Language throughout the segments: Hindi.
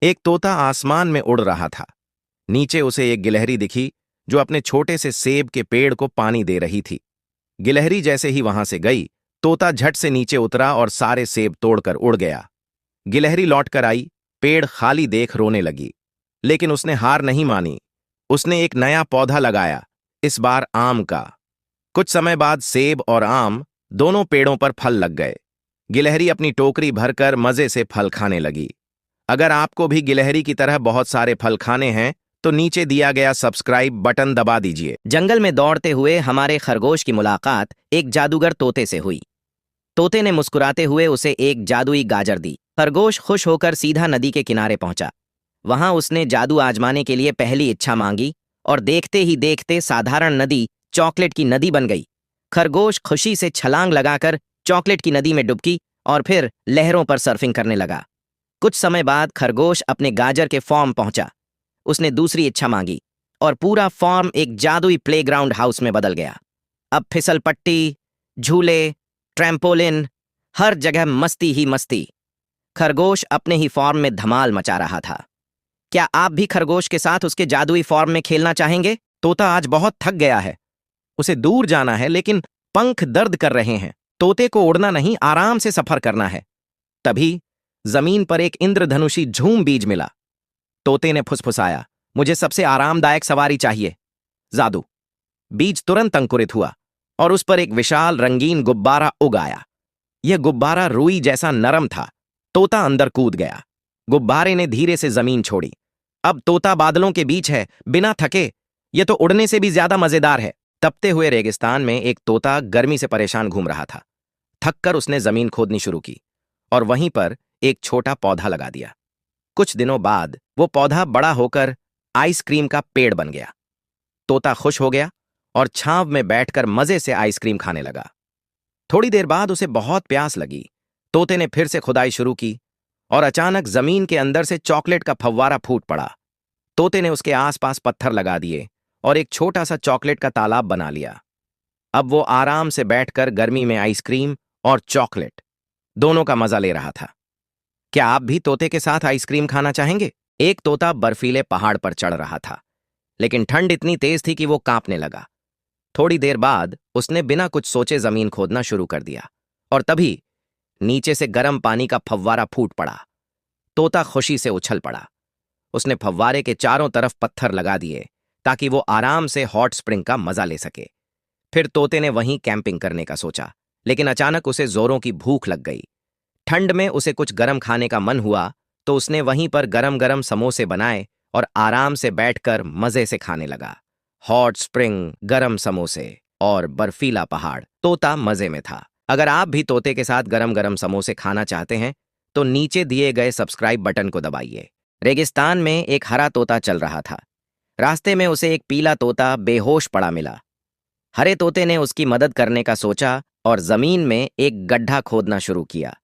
एक तोता आसमान में उड़ रहा था। नीचे उसे एक गिलहरी दिखी जो अपने छोटे से सेब के पेड़ को पानी दे रही थी। गिलहरी जैसे ही वहां से गई, तोता झट से नीचे उतरा और सारे सेब तोड़कर उड़ गया। गिलहरी लौटकर आई, पेड़ खाली देख रोने लगी, लेकिन उसने हार नहीं मानी। उसने एक नया पौधा लगाया, इस बार आम का। कुछ समय बाद सेब और आम दोनों पेड़ों पर फल लग गए। गिलहरी अपनी टोकरी भरकर मजे से फल खाने लगी। अगर आपको भी गिलहरी की तरह बहुत सारे फल खाने हैं तो नीचे दिया गया सब्सक्राइब बटन दबा दीजिए। जंगल में दौड़ते हुए हमारे खरगोश की मुलाकात एक जादूगर तोते से हुई। तोते ने मुस्कुराते हुए उसे एक जादुई गाजर दी। खरगोश खुश होकर सीधा नदी के किनारे पहुंचा। वहां उसने जादू आजमाने के लिए पहली इच्छा मांगी और देखते ही देखते साधारण नदी चॉकलेट की नदी बन गई। खरगोश खुशी से छलांग लगाकर चॉकलेट की नदी में डुबकी और फिर लहरों पर सर्फिंग करने लगा। कुछ समय बाद खरगोश अपने गाजर के फॉर्म पहुंचा। उसने दूसरी इच्छा मांगी और पूरा फॉर्म एक जादुई प्लेग्राउंड हाउस में बदल गया। अब फिसल पट्टी, झूले, ट्रैम्पोलिन, हर जगह मस्ती ही मस्ती। खरगोश अपने ही फॉर्म में धमाल मचा रहा था। क्या आप भी खरगोश के साथ उसके जादुई फॉर्म में खेलना चाहेंगे? तोता आज बहुत थक गया है। उसे दूर जाना है, लेकिन पंख दर्द कर रहे हैं। तोते को उड़ना नहीं, आराम से सफर करना है। तभी जमीन पर एक इंद्रधनुषी झूम बीज मिला। तोते ने फुसफुसाया, मुझे सबसे आरामदायक सवारी चाहिए। जादू। बीज तुरंत अंकुरित हुआ और उस पर एक विशाल रंगीन गुब्बारा उग आया। यह गुब्बारा रुई जैसा नरम था। तोता अंदर कूद गया। गुब्बारे ने धीरे से जमीन छोड़ी। अब तोता बादलों के बीच है, बिना थके। यह तो उड़ने से भी ज्यादा मजेदार है। तपते हुए रेगिस्तान में एक तोता गर्मी से परेशान घूम रहा था। थककर उसने जमीन खोदनी शुरू की और वहीं पर एक छोटा पौधा लगा दिया। कुछ दिनों बाद वो पौधा बड़ा होकर आइसक्रीम का पेड़ बन गया। तोता खुश हो गया और छांव में बैठकर मजे से आइसक्रीम खाने लगा। थोड़ी देर बाद उसे बहुत प्यास लगी। तोते ने फिर से खुदाई शुरू की और अचानक जमीन के अंदर से चॉकलेट का फव्वारा फूट पड़ा। तोते ने उसके आसपास पत्थर लगा दिए और एक छोटा सा चॉकलेट का तालाब बना लिया। अब वो आराम से बैठकर गर्मी में आइसक्रीम और चॉकलेट दोनों का मजा ले रहा था। क्या आप भी तोते के साथ आइसक्रीम खाना चाहेंगे? एक तोता बर्फीले पहाड़ पर चढ़ रहा था, लेकिन ठंड इतनी तेज थी कि वो कांपने लगा। थोड़ी देर बाद उसने बिना कुछ सोचे जमीन खोदना शुरू कर दिया और तभी नीचे से गर्म पानी का फव्वारा फूट पड़ा। तोता खुशी से उछल पड़ा। उसने फव्वारे के चारों तरफ पत्थर लगा दिए ताकि वो आराम से हॉट स्प्रिंग का मजा ले सके। फिर तोते ने वहीं कैंपिंग करने का सोचा, लेकिन अचानक उसे जोरों की भूख लग गई। ठंड में उसे कुछ गरम खाने का मन हुआ तो उसने वहीं पर गरम गरम समोसे बनाए और आराम से बैठकर मजे से खाने लगा। हॉट स्प्रिंग, गरम समोसे और बर्फीला पहाड़। तोता मजे में था। अगर आप भी तोते के साथ गरम गरम समोसे खाना चाहते हैं तो नीचे दिए गए सब्सक्राइब बटन को दबाइए। रेगिस्तान में एक हरा तोता चल रहा था। रास्ते में उसे एक पीला तोता बेहोश पड़ा मिला। हरे तोते ने उसकी मदद करने का सोचा और जमीन में एक गड्ढा खोदना शुरू किया।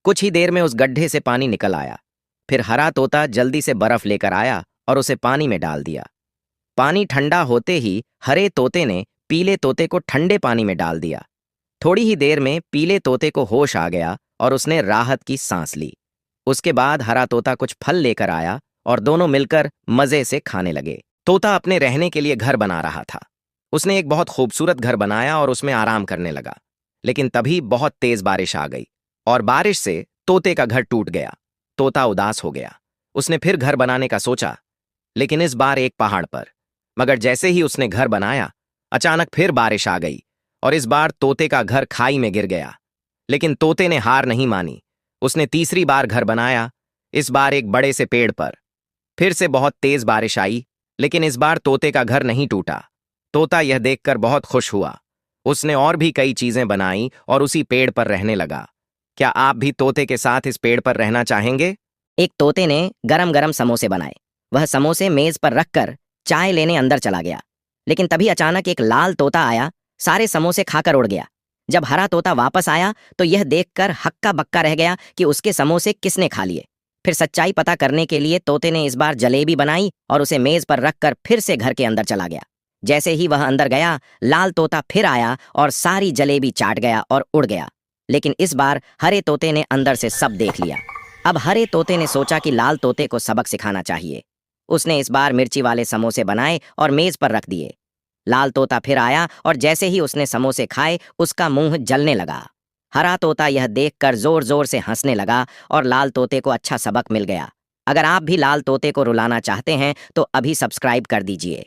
कुछ ही देर में उस गड्ढे से पानी निकल आया। फिर हरा तोता जल्दी से बर्फ लेकर आया और उसे पानी में डाल दिया। पानी ठंडा होते ही हरे तोते ने पीले तोते को ठंडे पानी में डाल दिया। थोड़ी ही देर में पीले तोते को होश आ गया और उसने राहत की सांस ली। उसके बाद हरा तोता कुछ फल लेकर आया और दोनों मिलकर मजे से खाने लगे। तोता अपने रहने के लिए घर बना रहा था। उसने एक बहुत खूबसूरत घर बनाया और उसमें आराम करने लगा। लेकिन तभी बहुत तेज बारिश आ गई और बारिश से तोते का घर टूट गया। तोता उदास हो गया। उसने फिर घर बनाने का सोचा, लेकिन इस बार एक पहाड़ पर। मगर जैसे ही उसने घर बनाया, अचानक फिर बारिश आ गई और इस बार तोते का घर खाई में गिर गया। लेकिन तोते ने हार नहीं मानी। उसने तीसरी बार घर बनाया, इस बार एक बड़े से पेड़ पर। फिर से बहुत तेज बारिश आई, लेकिन इस बार तोते का घर नहीं टूटा। तोता यह देखकर बहुत खुश हुआ। उसने और भी कई चीजें बनाई और उसी पेड़ पर रहने लगा। क्या आप भी तोते के साथ इस पेड़ पर रहना चाहेंगे? एक तोते ने गरम गरम समोसे बनाए। वह समोसे मेज पर रखकर चाय लेने अंदर चला गया। लेकिन तभी अचानक एक लाल तोता आया, सारे समोसे खाकर उड़ गया। जब हरा तोता वापस आया तो यह देखकर हक्का बक्का रह गया कि उसके समोसे किसने खा लिए। फिर सच्चाई पता करने के लिए तोते ने इस बार जलेबी बनाई और उसे मेज पर रखकर फिर से घर के अंदर चला गया। जैसे ही वह अंदर गया, लाल तोता फिर आया और सारी जलेबी चाट गया और उड़ गया। लेकिन इस बार हरे तोते ने अंदर से सब देख लिया। अब हरे तोते ने सोचा कि लाल तोते को सबक सिखाना चाहिए। उसने इस बार मिर्ची वाले समोसे बनाए और मेज पर रख दिए। लाल तोता फिर आया और जैसे ही उसने समोसे खाए उसका मुंह जलने लगा। हरा तोता यह देखकर जोर जोर से हंसने लगा और लाल तोते को अच्छा सबक मिल गया। अगर आप भी लाल तोते को रुलाना चाहते हैं तो अभी सब्सक्राइब कर दीजिए।